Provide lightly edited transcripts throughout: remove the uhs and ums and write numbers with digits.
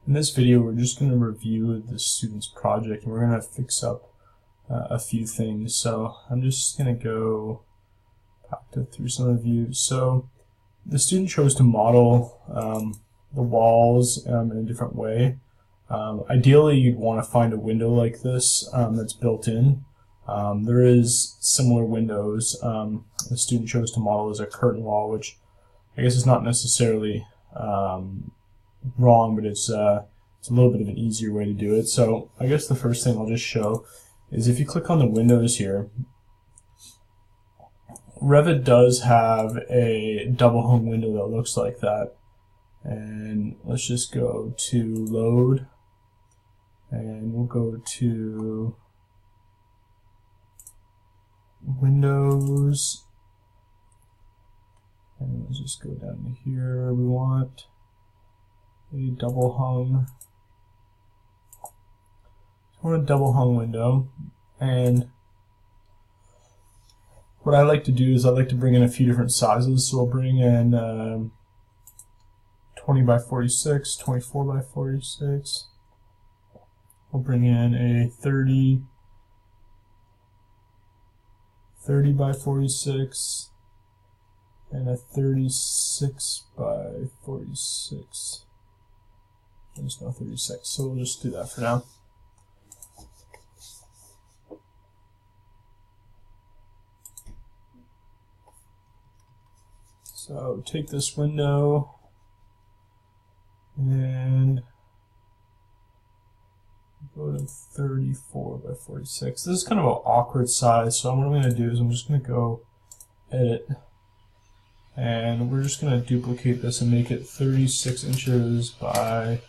In this video, we're just going to review the student's project, and we're going to fix up a few things. So I'm just going to go back through some of the views. So the student chose to model the walls in a different way. Ideally, you'd want to find a window like this that's built in. There is similar windows. The student chose to model as a curtain wall, which I guess is not necessarily wrong, but it's a little bit of an easier way to do it. So I guess the first thing I'll just show is if you click on the windows here, Revit does have a double hung window that looks like that. And let's just go to load, and we'll go to Windows, and let's just go down to here. We want a double hung. I want a double hung window, and what I like to do is I like to bring in a few different sizes. So I'll bring in 20 by 46, 24 by 46. We'll bring in a 30 by 46 and a 36 by 46. There's no 36, so we'll just do that for now. So take this window and go to 34 by 46. This is kind of an awkward size, so what I'm going to do is I'm just going to go edit, and we're just going to duplicate this and make it 36 inches by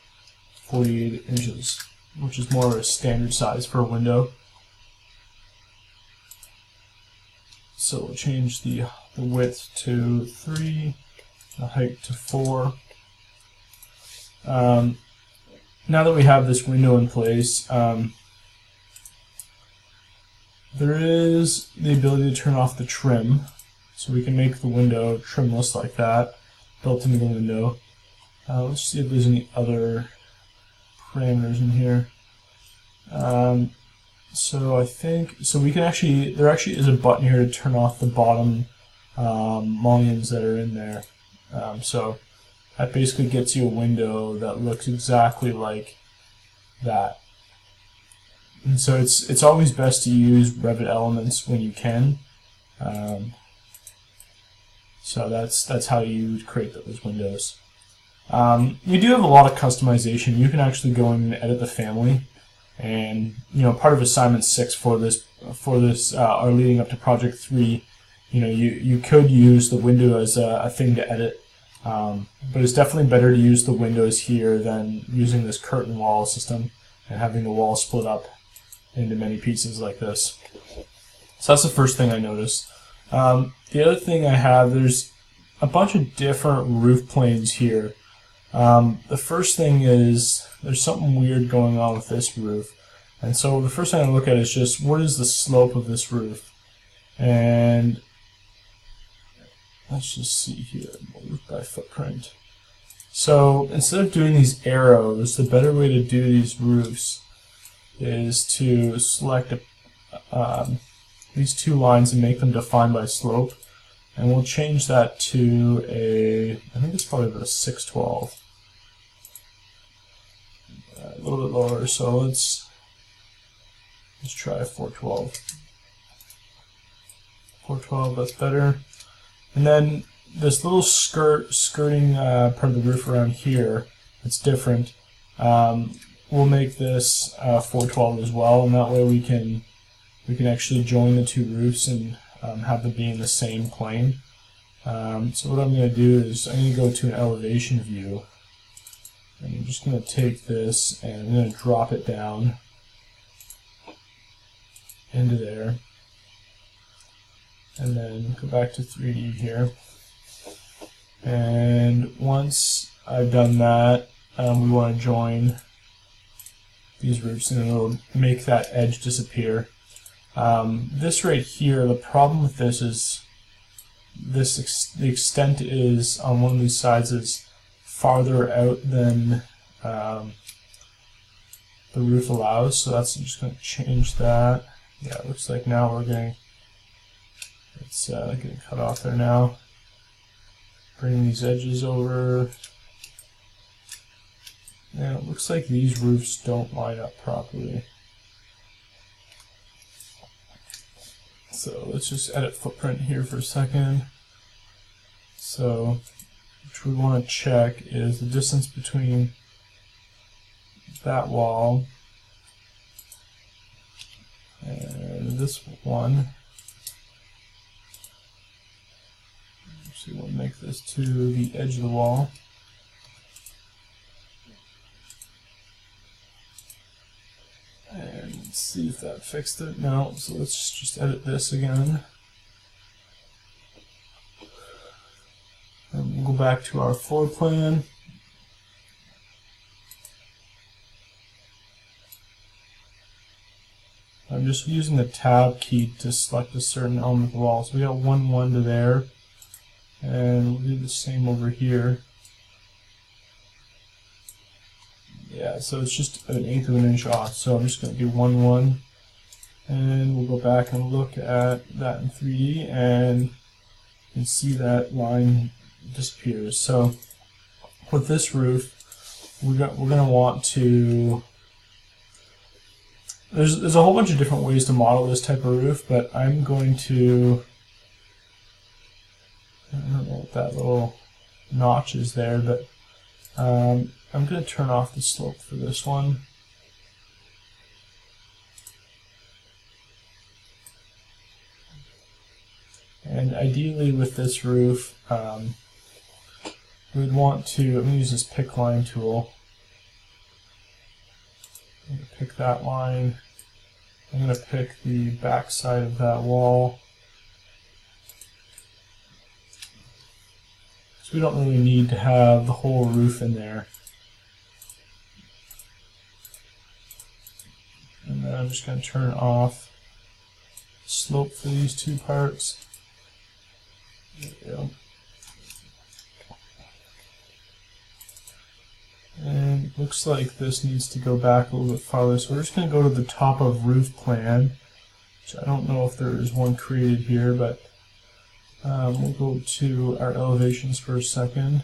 48 inches, which is more of a standard size for a window. So we'll change the width to 3, the height to 4. Now that we have this window in place, there is the ability to turn off the trim, so we can make the window trimless like that, built into the window. Let's see if there's any other parameters in here. So I think, so we can actually, there actually is a button here to turn off the bottom mullions that are in there. So that basically gets you a window that looks exactly like that. And so it's always best to use Revit elements when you can. So that's how you would create those windows. You do have a lot of customization. You can actually go in and edit the family. And part of assignment 6 for this or leading up to project 3, you could use the window as a thing to edit. But it's definitely better to use the windows here than using this curtain wall system and having the wall split up into many pieces like this. So that's the first thing I noticed. The other thing I have, there's a bunch of different roof planes here. The first thing is there's something weird going on with this roof. And so the first thing I look at is just what is the slope of this roof. And let's just see here, roof by footprint. So instead of doing these arrows, the better way to do these roofs is to select these two lines and make them defined by slope. And we'll change that to I think it's probably about a 612. A little bit lower, so let's try 412. 412, that's better. And then this little skirting part of the roof around here, it's different. We'll make this 412 as well, and that way we can actually join the two roofs and have them be in the same plane. So what I'm going to do is I'm going to go to an elevation view, and I'm just going to take this and I'm going to drop it down into there. And then go back to 3D here. And once I've done that, we want to join these roofs, and it'll make that edge disappear. This right here, the problem with this is the extent is on one of these sides is farther out than the roof allows. So that's just going to change that. Yeah, it looks like now we're getting getting cut off there now. Bring these edges over. And it looks like these roofs don't line up properly. So let's just edit footprint here for a second. So what we want to check is the distance between that wall and this one. So we'll make this to the edge of the wall. And see if that fixed it. No, so let's just edit this again. And we'll go back to our floor plan. I'm just using the tab key to select a certain element of the wall. So we got 1, 1 to there. And we'll do the same over here. Yeah, so it's just 1/8 of an inch off. So I'm just going to do 1, 1. And we'll go back and look at that in 3D, and you can see that line disappears. So with this roof, we're going to want to... There's a whole bunch of different ways to model this type of roof, but I'm going to... I don't know what that little notch is there, but I'm going to turn off the slope for this one. And ideally with this roof, we'd want to, I'm going to use this pick line tool. I'm going to pick that line. I'm going to pick the back side of that wall. So we don't really need to have the whole roof in there. And then I'm just going to turn off slope for these two parts. There we go. And it looks like this needs to go back a little bit farther. So we're just going to go to the top of roof plan, which I don't know if there is one created here, but we'll go to our elevations for a second.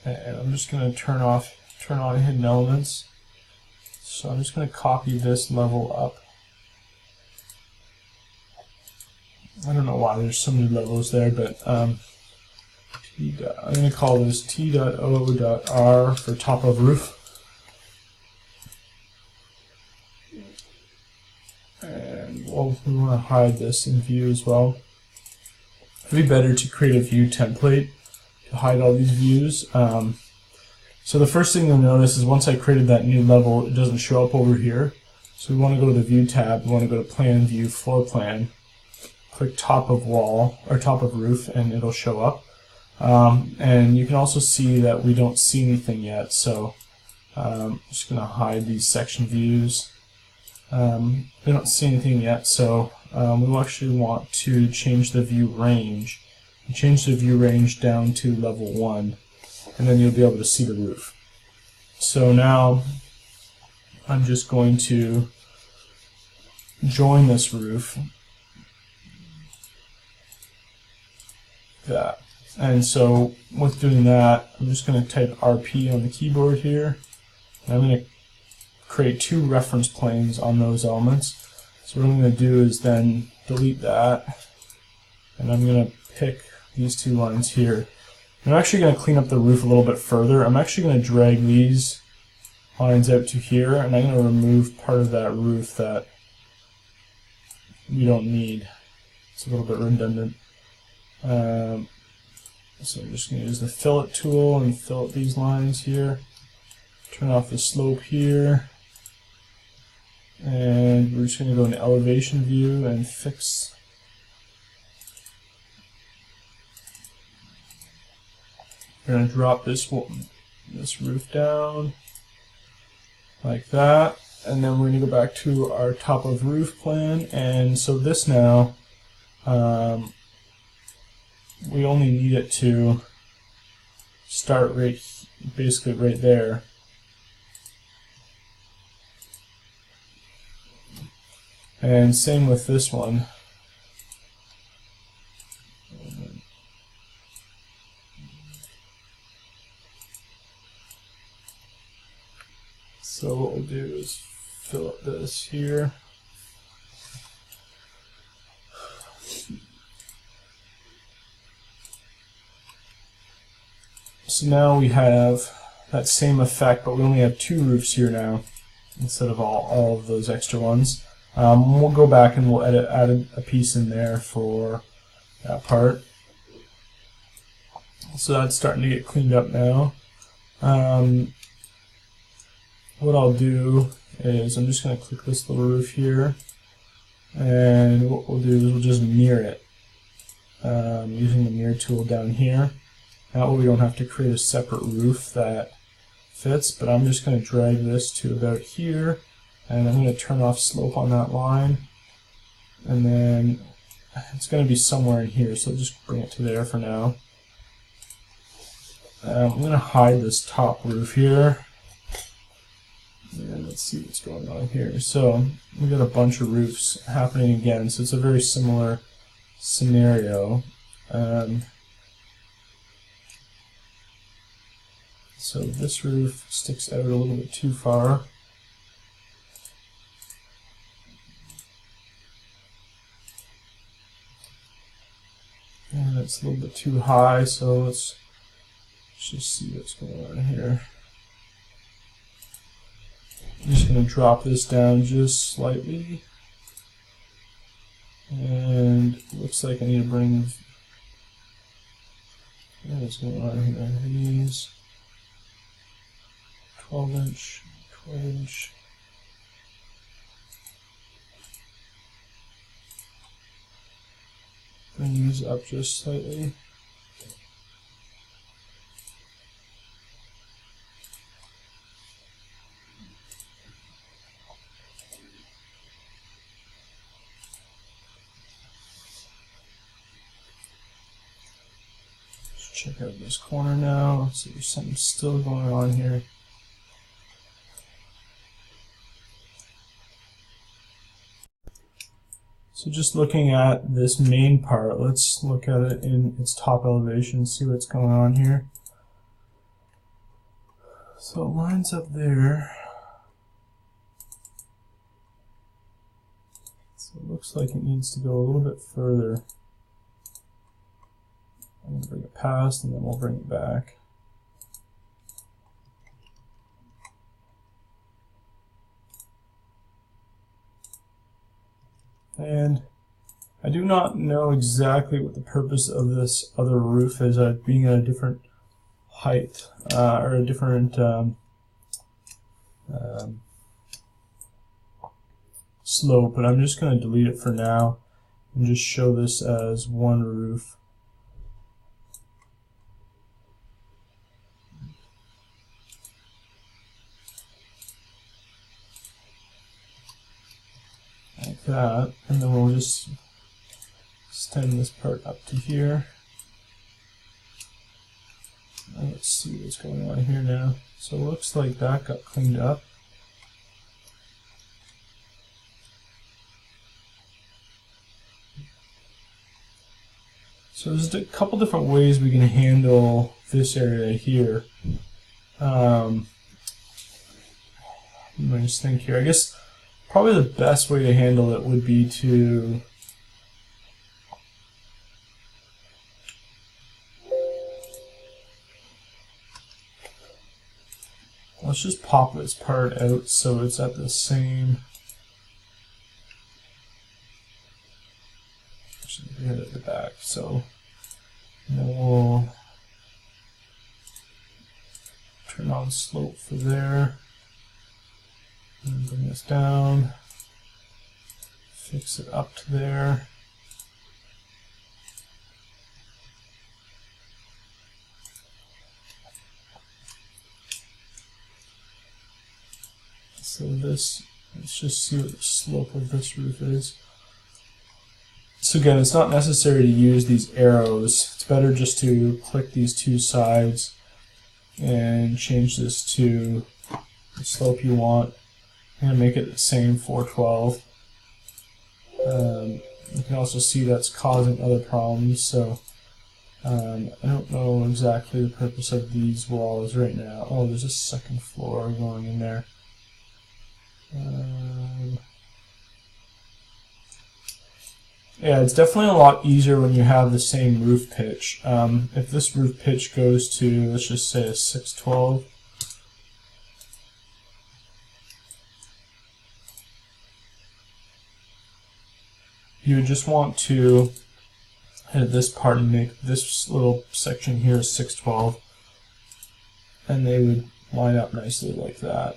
And I'm just going to turn on hidden elements. So I'm just going to copy this level up. I don't know why there's so many levels there, but I'm going to call this T.O.R for top of roof. And well, we want to hide this in view as well. It would be better to create a view template to hide all these views. So the first thing you'll notice is once I created that new level, it doesn't show up over here. So we want to go to the View tab, we want to go to Plan, View, Floor Plan, click Top of Wall, or Top of Roof, and it'll show up. And you can also see that we don't see anything yet, so I'm just going to hide these section views. We don't see anything yet, so we'll actually want to change the view range. Change the view range down to level 1, and then you'll be able to see the roof. So now I'm just going to join this roof. That. And so with doing that, I'm just going to type RP on the keyboard here. And I'm going to create 2 reference planes on those elements. So what I'm going to do is then delete that, and I'm going to pick these 2 lines here. I'm actually going to clean up the roof a little bit further. I'm actually going to drag these lines out to here, and I'm going to remove part of that roof that we don't need. It's a little bit redundant. So I'm just going to use the fillet tool and fillet these lines here. Turn off the slope here. And we're just going to go into elevation view and fix. We're going to drop this roof down like that, and then we're going to go back to our top of roof plan. And so this now, we only need it to start basically right there. And same with this one. So what we'll do is fill up this here. So now we have that same effect, but we only have 2 roofs here now instead of all of those extra ones. We'll go back and we'll add a piece in there for that part. So that's starting to get cleaned up now. What I'll do is I'm just going to click this little roof here, and what we'll do is we'll just mirror it using the mirror tool down here. That way we don't have to create a separate roof that fits, but I'm just going to drag this to about here, and I'm going to turn off slope on that line, and then it's going to be somewhere in here, so just bring it to there for now. I'm going to hide this top roof here, and let's see what's going on here. So we got a bunch of roofs happening again, so it's a very similar scenario. So this roof sticks out a little bit too far. And it's a little bit too high, so let's just see what's going on here. I'm just going to drop this down just slightly. And it looks like I need to bring... what's going on here? These 12-inch, 12-inch. Bring these up just slightly. Let's check out this corner now. Let's see if there's something still going on here. So just looking at this main part, let's look at it in its top elevation, see what's going on here. So it lines up there. So it looks like it needs to go a little bit further. I'm going to bring it past and then we'll bring it back. And I do not know exactly what the purpose of this other roof is, being at a different height or a different slope, but I'm just going to delete it for now and just show this as one roof. Like that, and then we'll just extend this part up to here. And let's see what's going on here now. So it looks like that got cleaned up. So there's a couple different ways we can handle this area here. Let me just think here. I guess probably the best way to handle it would be to let's just pop this part out so it's at the same. Actually, we had it at the back, so then we'll turn on slope for there. And bring this down, fix it up to there. So this, let's just see what the slope of this roof is. So again, it's not necessary to use these arrows. It's better just to click these two sides and change this to the slope you want, and make it the same 412. You can also see that's causing other problems, so I don't know exactly the purpose of these walls right now. Oh, there's a second floor going in there. Yeah, it's definitely a lot easier when you have the same roof pitch. If this roof pitch goes to, let's just say, a 612, you would just want to hit this part and make this little section here 612, and they would line up nicely like that.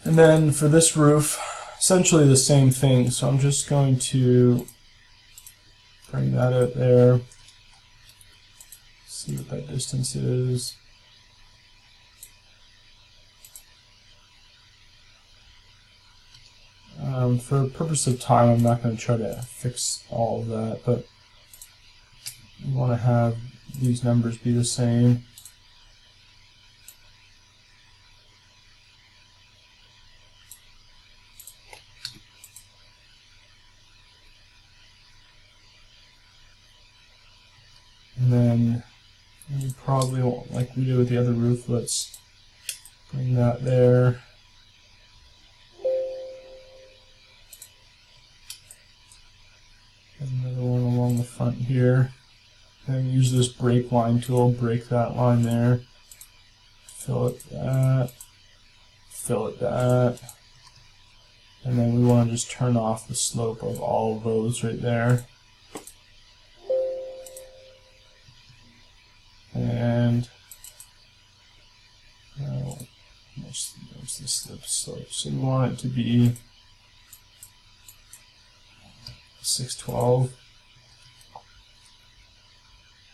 And then for this roof, essentially the same thing. So I'm just going to bring that out there. See what that distance is. For the purpose of time, I'm not going to try to fix all of that, but you want to have these numbers be the same. And then you probably won't, like we did with the other roof, let's bring that there. Another one along the front here. And use this break line tool, break that line there. Fill it that. Fill it that. And then we want to just turn off the slope of all of those right there. And what's this slope? So we want it to be 612.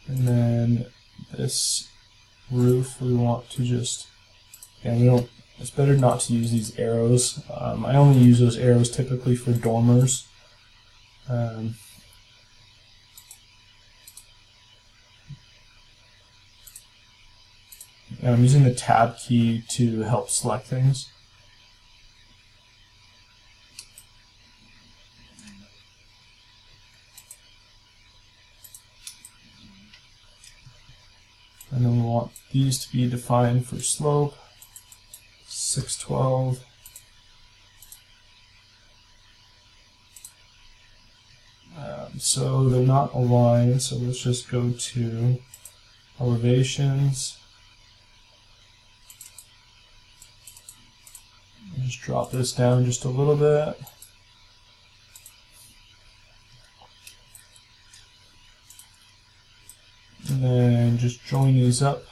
And then this roof we want to just, and we don't, it's better not to use these arrows. I only use those arrows typically for dormers. And I'm using the tab key to help select things. And then we want these to be defined for slope, 612. So they're not aligned, so let's just go to elevations. Just drop this down just a little bit. And then just join these up.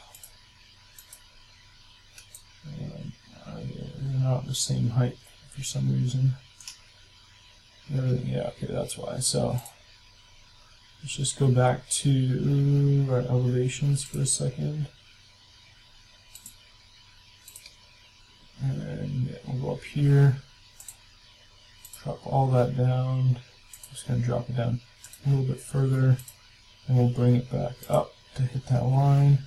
They're not the same height for some reason. Yeah, okay, that's why. So let's just go back to our elevations for a second. And we'll go up here, drop all that down. Just going to drop it down a little bit further, and we'll bring it back up to hit that line.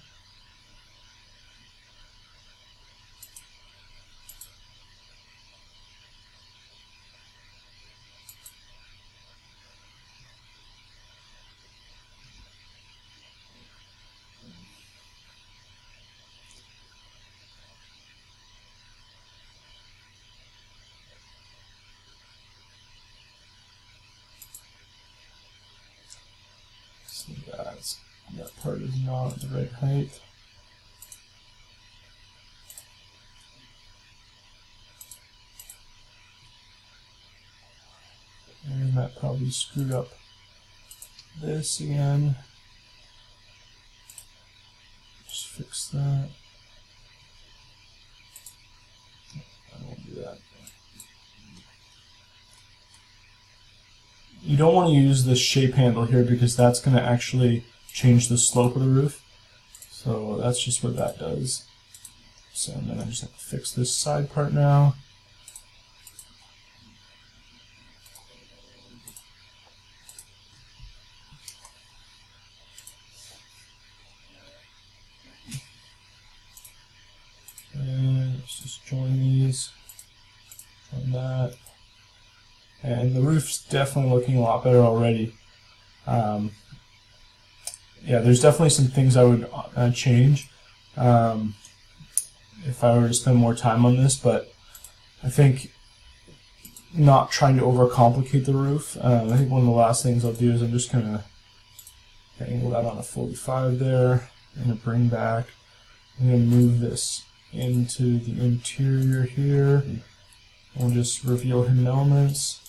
So that part is not the right height. And that probably screwed up this again. Just fix that. I won't do that. You don't want to use this shape handle here because that's going to actually change the slope of the roof. So that's just what that does. So then I just have to fix this side part now. join these, join that, and the roof's definitely looking a lot better already. Yeah, there's definitely some things I would change if I were to spend more time on this, but I think not trying to overcomplicate the roof. I think one of the last things I'll do is I'm just going to angle that on a 45 there. I'm going to bring back, I'm going to move this into the interior here. We'll just reveal hidden elements.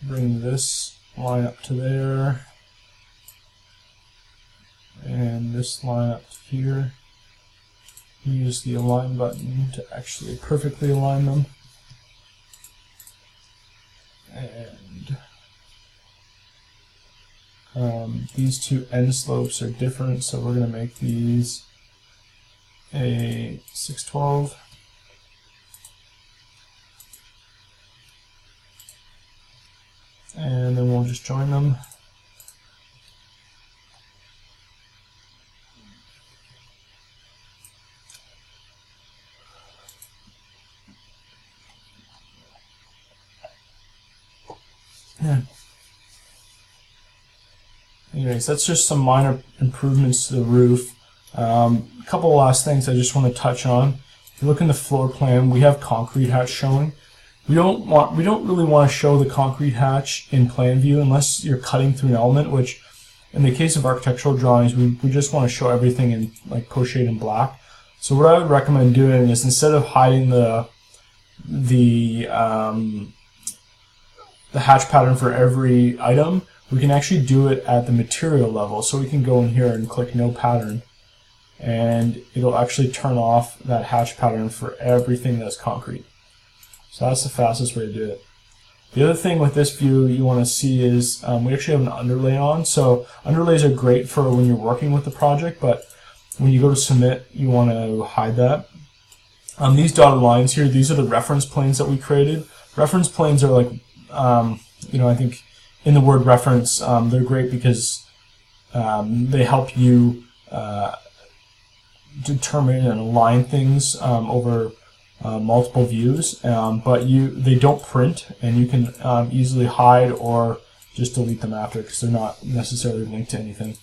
Bring this line up to there. And this line up to here. Use the align button to actually perfectly align them. And these two end slopes are different, so we're going to make these a 612. And then we'll just join them. Yeah. Anyways, that's just some minor improvements to the roof. A couple of last things I just want to touch on. If you look in the floor plan, we have concrete hatch showing. We don't really want to show the concrete hatch in plan view unless you're cutting through an element, which in the case of architectural drawings, we just want to show everything in like pochade and black. So what I would recommend doing is instead of hiding the hatch pattern for every item, we can actually do it at the material level. So we can go in here and click no pattern, and it'll actually turn off that hatch pattern for everything that's concrete. So that's the fastest way to do it. The other thing with this view you want to see is we actually have an underlay on. So underlays are great for when you're working with the project, but when you go to submit, you want to hide that. These dotted lines here, these are the reference planes that we created. Reference planes are like, I think in the word reference, they're great because they help you determine and align things over multiple views, but they don't print, and you can easily hide or just delete them after because they're not necessarily linked to anything.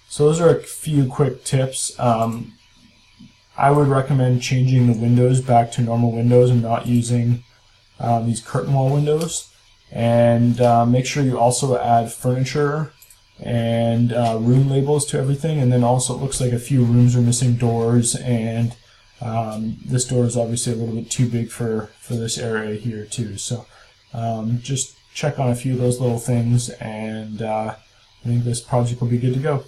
So those are a few quick tips. I would recommend changing the windows back to normal windows and not using these curtain wall windows. And make sure you also add furniture and room labels to everything. And then also it looks like a few rooms are missing doors, and this door is obviously a little bit too big for this area here too. So just check on a few of those little things, and I think this project will be good to go.